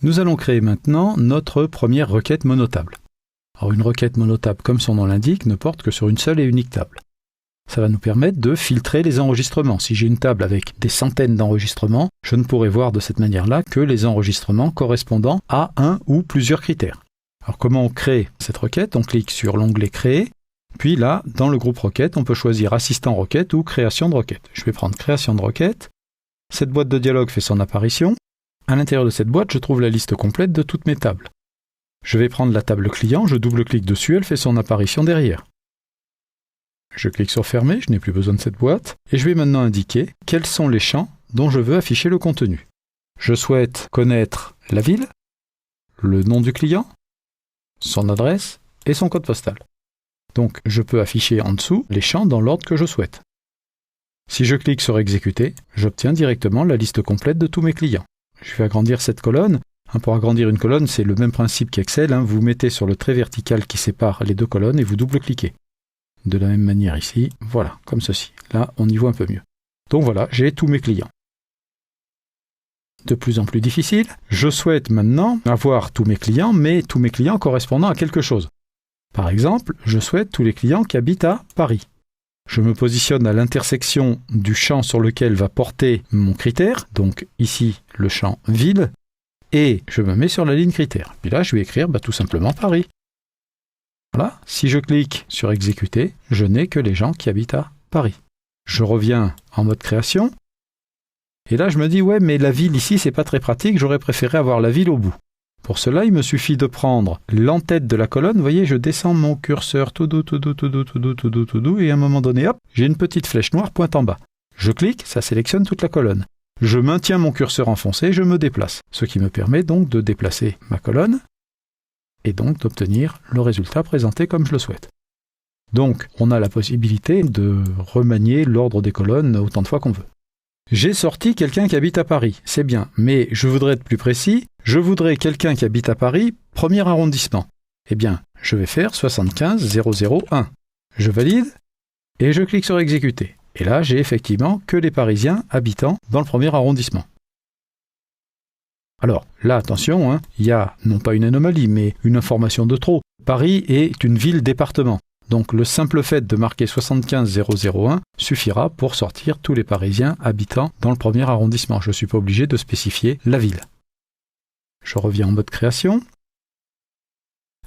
Nous allons créer maintenant notre première requête monotable. Alors une requête monotable, comme son nom l'indique, ne porte que sur une seule et unique table. Ça va nous permettre de filtrer les enregistrements. Si j'ai une table avec des centaines d'enregistrements, je ne pourrai voir de cette manière-là que les enregistrements correspondant à un ou plusieurs critères. Alors comment on crée cette requête? On clique sur l'onglet Créer, puis là, dans le groupe requête, on peut choisir Assistant requête ou Création de requête. Je vais prendre Création de requête. Cette boîte de dialogue fait son apparition. À l'intérieur de cette boîte, je trouve la liste complète de toutes mes tables. Je vais prendre la table client, je double-clique dessus, elle fait son apparition derrière. Je clique sur Fermer, je n'ai plus besoin de cette boîte, et je vais maintenant indiquer quels sont les champs dont je veux afficher le contenu. Je souhaite connaître la ville, le nom du client, son adresse et son code postal. Donc je peux afficher en dessous les champs dans l'ordre que je souhaite. Si je clique sur Exécuter, j'obtiens directement la liste complète de tous mes clients. Je vais agrandir cette colonne. Pour agrandir une colonne, c'est le même principe qu'Excel. Vous mettez sur le trait vertical qui sépare les deux colonnes et vous double-cliquez. De la même manière ici, voilà, comme ceci. Là, on y voit un peu mieux. Donc voilà, j'ai tous mes clients. De plus en plus difficile, je souhaite maintenant avoir tous mes clients, mais tous mes clients correspondant à quelque chose. Par exemple, je souhaite tous les clients qui habitent à Paris. Je me positionne à l'intersection du champ sur lequel va porter mon critère, donc ici le champ ville, et je me mets sur la ligne critère. Puis là, je vais écrire tout simplement Paris. Voilà, si je clique sur Exécuter, je n'ai que les gens qui habitent à Paris. Je reviens en mode création, et là je me dis, ouais, mais la ville ici, c'est pas très pratique, j'aurais préféré avoir la ville au bout. Pour cela, il me suffit de prendre l'entête de la colonne. Vous voyez, je descends mon curseur tout doux, et à un moment donné, hop, j'ai une petite flèche noire pointe en bas. Je clique, ça sélectionne toute la colonne. Je maintiens mon curseur enfoncé, je me déplace. Ce qui me permet donc de déplacer ma colonne et donc d'obtenir le résultat présenté comme je le souhaite. Donc, on a la possibilité de remanier l'ordre des colonnes autant de fois qu'on veut. J'ai sorti quelqu'un qui habite à Paris, c'est bien, mais je voudrais être plus précis, je voudrais quelqu'un qui habite à Paris, premier arrondissement. Eh bien, je vais faire 75 001. Je valide et je clique sur Exécuter. Et là, j'ai effectivement que les Parisiens habitant dans le premier arrondissement. Alors, là, attention, il y a non pas une anomalie, mais une information de trop. Paris est une ville-département. Donc le simple fait de marquer 75 001 suffira pour sortir tous les Parisiens habitant dans le premier arrondissement. Je ne suis pas obligé de spécifier la ville. Je reviens en mode création.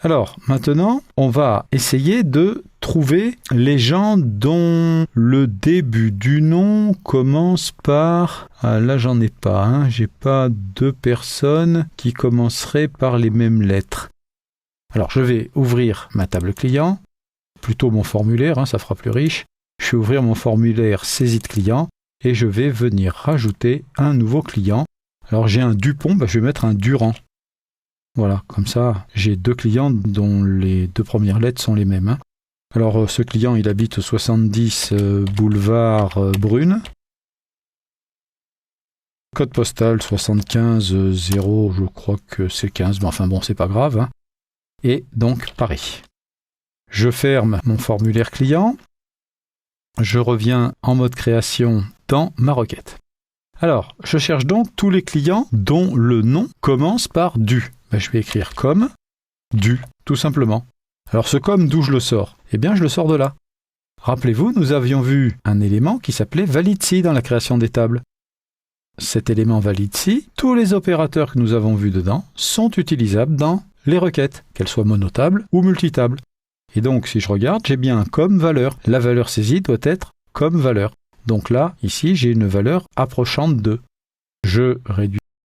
Alors, maintenant, on va essayer de trouver les gens dont le début du nom commence par... Ah, là, j'en ai pas. J'ai pas deux personnes qui commenceraient par les mêmes lettres. Alors, je vais ouvrir ma table client. Plutôt mon formulaire, ça fera plus riche. Je vais ouvrir mon formulaire saisie de client et je vais venir rajouter un nouveau client. Alors j'ai un Dupont, je vais mettre un Durand. Voilà, comme ça, j'ai deux clients dont les deux premières lettres sont les mêmes. Alors ce client, il habite 70 boulevard Brune. Code postal 75 0, je crois que c'est 15, mais enfin bon, c'est pas grave. Et donc Paris. Je ferme mon formulaire client, je reviens en mode création dans ma requête. Alors, je cherche donc tous les clients dont le nom commence par du. Je vais écrire comme du, tout simplement. Alors ce comme, d'où je le sors? Eh bien, je le sors de là. Rappelez-vous, nous avions vu un élément qui s'appelait valide si dans la création des tables. Cet élément valide si, tous les opérateurs que nous avons vus dedans sont utilisables dans les requêtes, qu'elles soient monotables ou multitables. Et donc, si je regarde, j'ai bien un comme valeur. La valeur saisie doit être comme valeur. Donc là, ici, j'ai une valeur approchante de. Je réduis